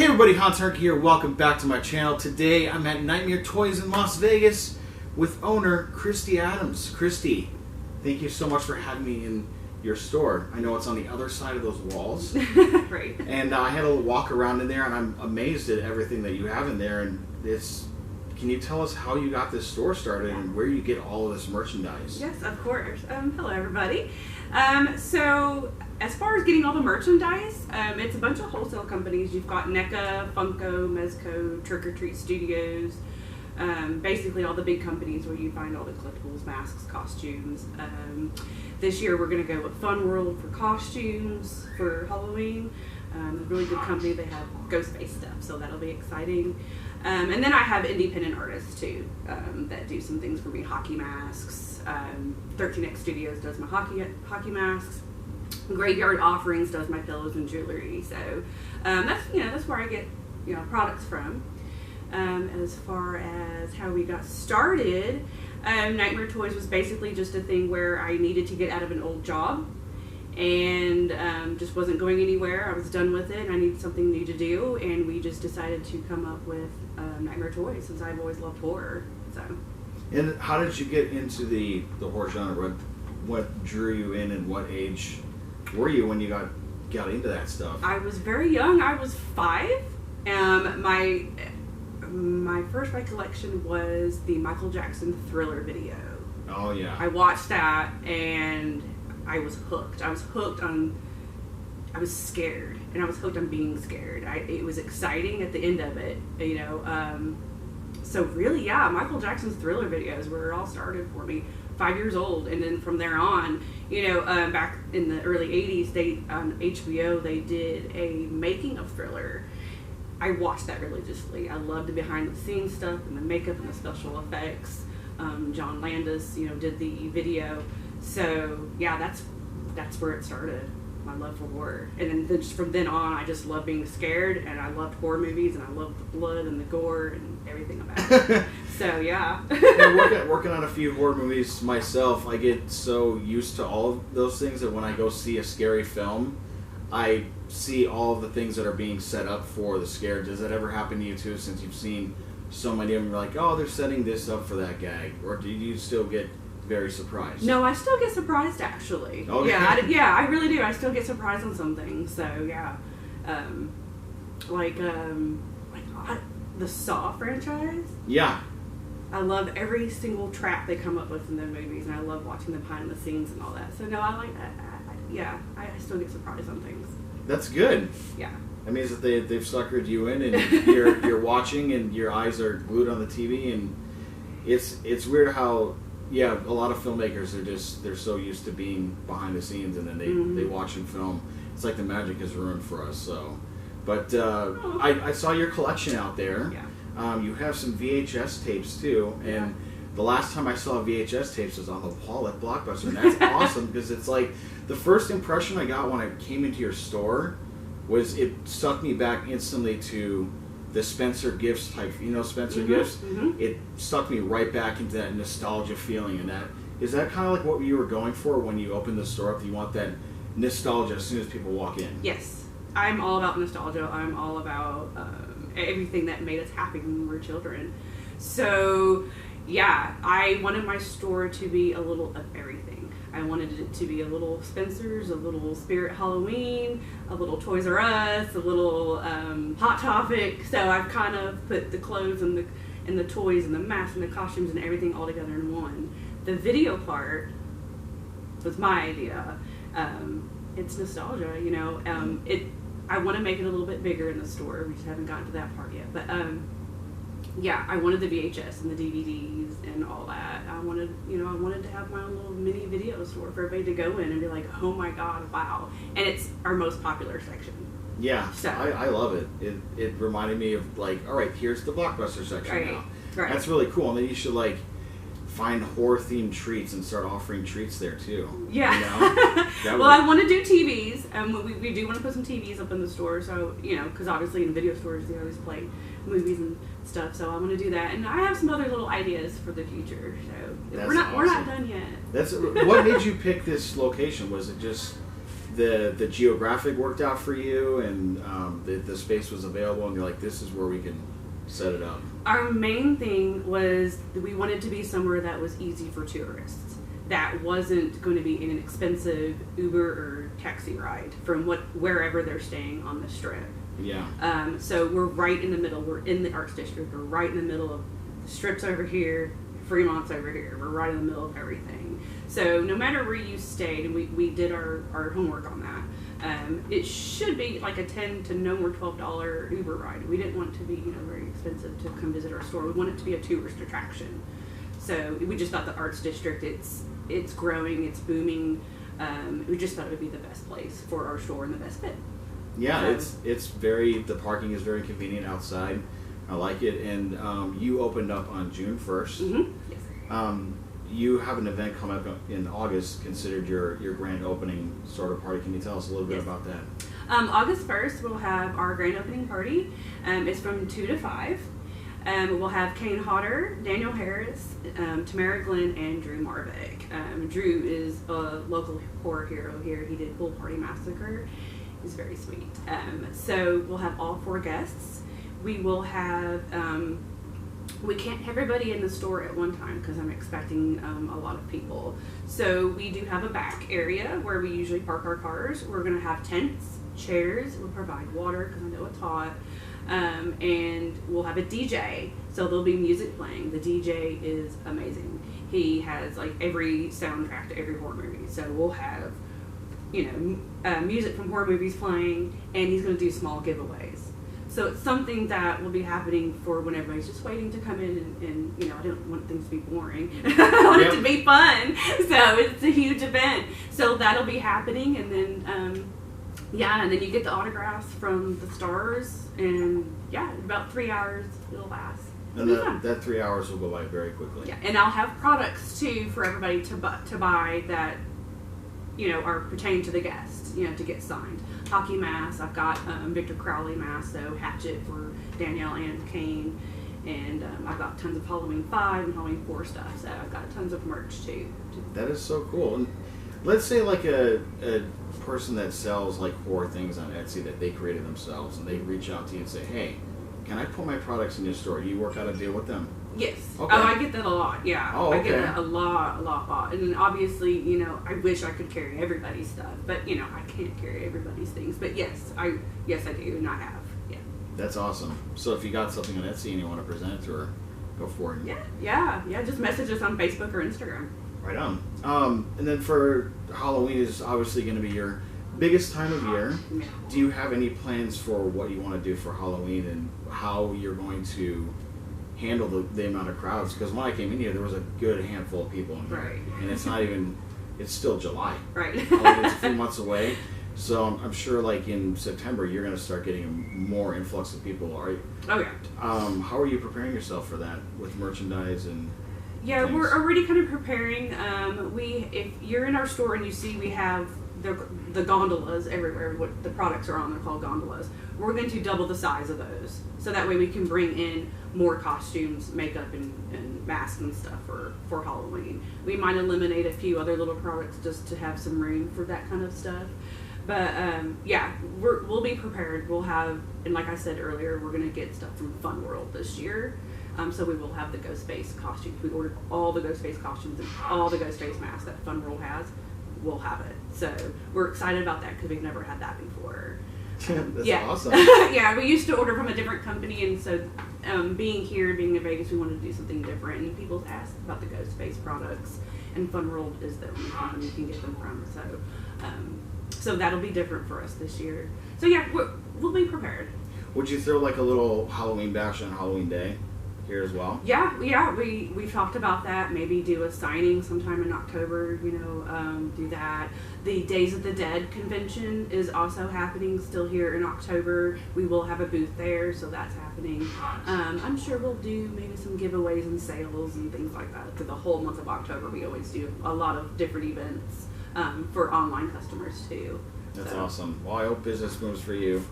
Hey everybody, Hans Herc here. Welcome back to my channel. Today I'm at Nightmare Toys in Las Vegas with owner Kristy Adams. Kristy, thank you so much for having me in your store. I know it's on the other side of those walls. Right. And I had a little walk around in there and I'm amazed at everything that you have in there. And can you tell us how you got this store started and where you get all of this merchandise? Yes, of course. Hello everybody. So as far as getting all the merchandise, it's a bunch of wholesale companies. You've got NECA, Funko, Mezco, Trick or Treat Studios, basically all the big companies where you find all the collectibles, masks, costumes. This year we're going to go with Fun World for costumes for Halloween. A really good company. They have ghost-based stuff, so that'll be exciting. And then I have independent artists too that do some things for me. Hockey masks. 13X Studios does my hockey masks. Graveyard Offerings does my pillows and jewelry. So that's where I get products from. As far as how we got started, Nightmare Toys was basically just a thing where I needed to get out of an old job and just wasn't going anywhere. I was done with it and I needed something new to do, and we just decided to come up with Nightmare Toys since I've always loved horror. So. And how did you get into the horror genre? What drew you in, and what age were you when you got into that stuff? I was very young. I was 5. My first recollection was the Michael Jackson Thriller video. Oh yeah. I watched that and I was hooked. I was scared, and I was hooked on being scared. It was exciting at the end of it, So really, yeah, Michael Jackson's Thriller videos were where it all started for me. 5 years old, and then from there on, back in the early 80s, on HBO, they did a making of Thriller. I watched that religiously. I loved the behind-the-scenes stuff and the makeup and the special effects. John Landis, did the video. So yeah, that's where it started. My love for horror, and then just from then on, I just loved being scared, and I loved horror movies, and I loved the blood and the gore and everything about it. So yeah. Working on a few horror movies myself, I get so used to all of those things that when I go see a scary film, I see all of the things that are being set up for the scare. Does that ever happen to you too? Since you've seen so many of them, you're like, oh, they're setting this up for that gag, or do you still get very surprised? No, I still get surprised actually. Okay. Yeah, I really do. I still get surprised on some things. So yeah, the Saw franchise. Yeah. I love every single trap they come up with in their movies, and I love watching the behind the scenes and all that. So no, I like that. I still get surprised on things. That's good. Yeah. That means that they've suckered you in, and you're watching, and your eyes are glued on the TV, and it's weird how. Yeah, a lot of filmmakers they're so used to being behind the scenes, and then they watch and film. It's like the magic is ruined for us. So, but I saw your collection out there. Yeah. You have some VHS tapes too, and the last time I saw VHS tapes was on the wall at Blockbuster, and that's awesome because it's like the first impression I got when I came into your store was it sucked me back instantly to the Spencer Gifts type, Spencer Gifts. Mm-hmm. It sucked me right back into that nostalgia feeling, and is that kind of like what you were going for when you opened the store up? You want that nostalgia as soon as people walk in. Yes, I'm all about nostalgia. I'm all about everything that made us happy when we were children. So yeah, I wanted my store to be a little of everything. I wanted it to be a little Spencer's, a little Spirit Halloween, a little Toys R Us, a little Hot Topic. So I've kind of put the clothes and the toys and the masks and the costumes and everything all together in one. The video part was my idea. It's nostalgia, I want to make it a little bit bigger in the store. We just haven't gotten to that part yet. But yeah, I wanted the VHS and the DVDs and all that. I wanted to have my own little mini video store for everybody to go in and be like, oh my god, wow. And it's our most popular section. Yeah, so I love it. It reminded me of like, all right, here's the Blockbuster section now. Right. That's really cool. And then you should find horror-themed treats and start offering treats there too. Yeah. Well, I want to do TVs. We do want to put some TVs up in the store. So because obviously in video stores they always play movies and stuff. So I want to do that, and I have some other little ideas for the future. So we're not done yet. That's what made you pick this location. Was it just the geographic worked out for you, and the space was available, and you're like, this is where we can set it up? Our main thing was that we wanted to be somewhere that was easy for tourists. That wasn't going to be an expensive Uber or taxi ride from wherever they're staying on the Strip. Yeah. So we're right in the middle. We're in the Arts District. We're right in the middle of the Strip's over here, Fremont's over here. We're right in the middle of everything. So no matter where you stayed, and we did our homework on that, it should be like a $10 to no more $12 Uber ride. We didn't want it to be very expensive to come visit our store. We want it to be a tourist attraction. So we just thought the Arts District, it's growing, it's booming. We just thought it would be the best place for our store and the best fit. Yeah, it's the parking is very convenient outside. I like it. And you opened up on June 1st. Mm-hmm. Yes. You have an event coming up in August, considered your grand opening sort of party. Can you tell us a little bit about that? August 1st, we'll have our grand opening party. It's from 2 to 5. We'll have Kane Hodder, Daniel Harris, Tamara Glenn, and Drew Marvick. Drew is a local horror hero here. He did Pool Party Massacre. He's very sweet. So we'll have all 4 guests. We will have... we can't have everybody in the store at one time because I'm expecting a lot of people. So we do have a back area where we usually park our cars. We're going to have tents, chairs. We'll provide water because I know it's hot. And we'll have a DJ. So there'll be music playing. The DJ is amazing. He has like every soundtrack to every horror movie. So we'll have, music from horror movies playing, and he's going to do small giveaways. So it's something that will be happening for when everybody's just waiting to come in and I don't want things to be boring. I want it to be fun. So it's a huge event. So that'll be happening, and then, and then you get the autographs from the stars, and about 3 hours it'll last. And that 3 hours will go by very quickly. Yeah, and I'll have products too for everybody to buy that, are pertaining to the guests, to get signed. Hockey masks. I've got Victor Crowley masks, so Hatchet for Danielle and Kane, and I've got tons of Halloween 5 and Halloween 4 stuff. So I've got tons of merch too. That is so cool. And let's say like a person that sells like horror things on Etsy that they created themselves, and they reach out to you and say, "Hey, can I put my products in your store?" Do you work out a deal with them? Yes. Okay. Oh, I get that a lot. Yeah. Oh, okay. I get that a lot. And then obviously, I wish I could carry everybody's stuff, but I can't carry everybody's things. But yes, I do, and I have. Yeah. That's awesome. So if you got something on Etsy and you want to present it to her, go for it. Yeah. Just message us on Facebook or Instagram. Right on. And then for Halloween is obviously going to be your biggest time of year. Yeah. Do you have any plans for what you want to do for Halloween and how you're going to handle the amount of crowds? Because when I came in here, there was a good handful of people in here. Right. And it's still July. Right. It's a few months away. So I'm sure like in September, you're going to start getting a more influx of people. Oh, yeah. How are you preparing yourself for that with merchandise and... Yeah, things? We're already kind of preparing. If you're in our store and you see we have the gondolas everywhere, what the products are on, they're called gondolas. We're going to double the size of those, so that way we can bring in more costumes, makeup, and masks and stuff for Halloween. We might eliminate a few other little products just to have some room for that kind of stuff. But we'll be prepared. We'll have, and like I said earlier, we're going to get stuff from Fun World this year. So we will have the Ghostface costumes. We ordered all the Ghostface costumes and all the Ghostface masks that Fun World has. We'll have it. So we're excited about that because we've never had that before. That's awesome. Yeah, we used to order from a different company, and so being in Vegas, we wanted to do something different. And people asked about the Ghostface products, and Fun World is the only company you can get them from. So that'll be different for us this year. So yeah, we'll be prepared. Would you throw like a little Halloween bash on Halloween Day here as well? Yeah, we've talked about that. Maybe do a signing sometime in October, do that. The Days of the Dead convention is also happening still here in October. We will have a booth there, so that's happening. I'm sure we'll do maybe some giveaways and sales and things like that. For the whole month of October, we always do a lot of different events for online customers too. That's awesome. Well, I hope business moves for you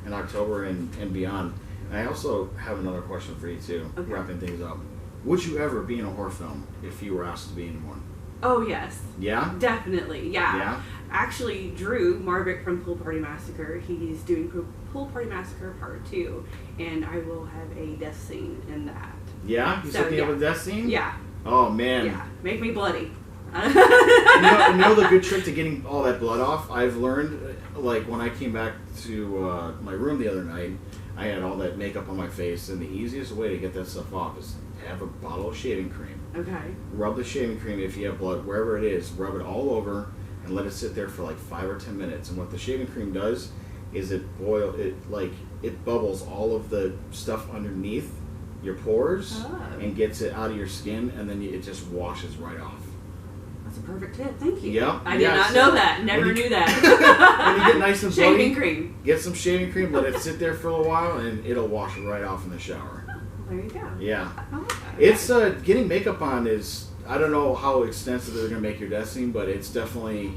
in October and beyond. And I also have another question for you too, wrapping things up. Would you ever be in a horror film if you were asked to be in one? Oh, yes. Yeah? Definitely, yeah. Yeah? Actually, Drew Marvick from Pool Party Massacre, he's doing Pool Party Massacre Part 2, and I will have a death scene in that. Yeah? You set me up a death scene? Yeah. Oh, man. Yeah. Make me bloody. you know the good trick to getting all that blood off? I've learned, like, when I came back to my room the other night, I had all that makeup on my face, and the easiest way to get that stuff off is have a bottle of shaving cream. Okay. Rub the shaving cream, if you have blood, wherever it is, rub it all over, and let it sit there for like 5 or 10 minutes. And what the shaving cream does is it bubbles all of the stuff underneath your pores and gets it out of your skin, and then it just washes right off. That's a perfect tip. Thank you. Yeah. I did not know that. Never knew that. When you get nice and bloody, shaving cream. Get some shaving cream, let it sit there for a while, and it'll wash right off in the shower. Oh, there you go. Yeah. Oh, okay. It's getting makeup on is, I don't know how extensive they're going to make your death scene, but it's definitely,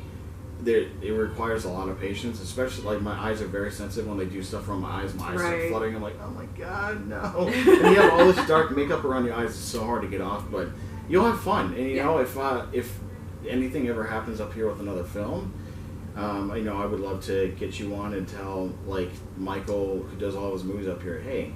it requires a lot of patience, especially, like, my eyes are very sensitive when they do stuff around my eyes start fluttering. I'm like, oh my god, no. And you have all this dark makeup around your eyes, it's so hard to get off, but you'll have fun. And, you know, if anything ever happens up here with another film, I would love to get you on and tell, like, Michael, who does all his movies up here, hey,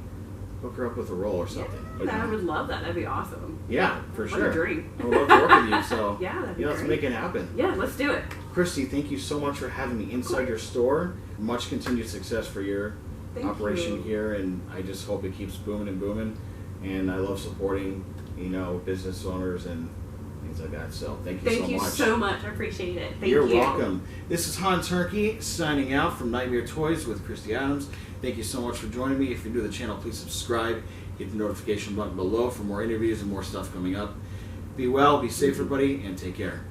hook her up with a role or something. Yeah, I would love that. That'd be awesome. Yeah, for sure. What a dream. I would love to work with you. So yeah, that'd be let's great. make it happen. Yeah, let's do it. Kristy, thank you so much for having me inside your store. Much continued success for your operation here, and I just hope it keeps booming and booming. And I love supporting, business owners and things like that. So thank you so much. Thank you so much. I appreciate it. Thank you. You're welcome. This is Han Turkey signing out from Nightmare Toys with Kristy Adams. Thank you so much for joining me. If you're new to the channel, please subscribe. Hit the notification button below for more interviews and more stuff coming up. Be well, be safe, everybody, and take care.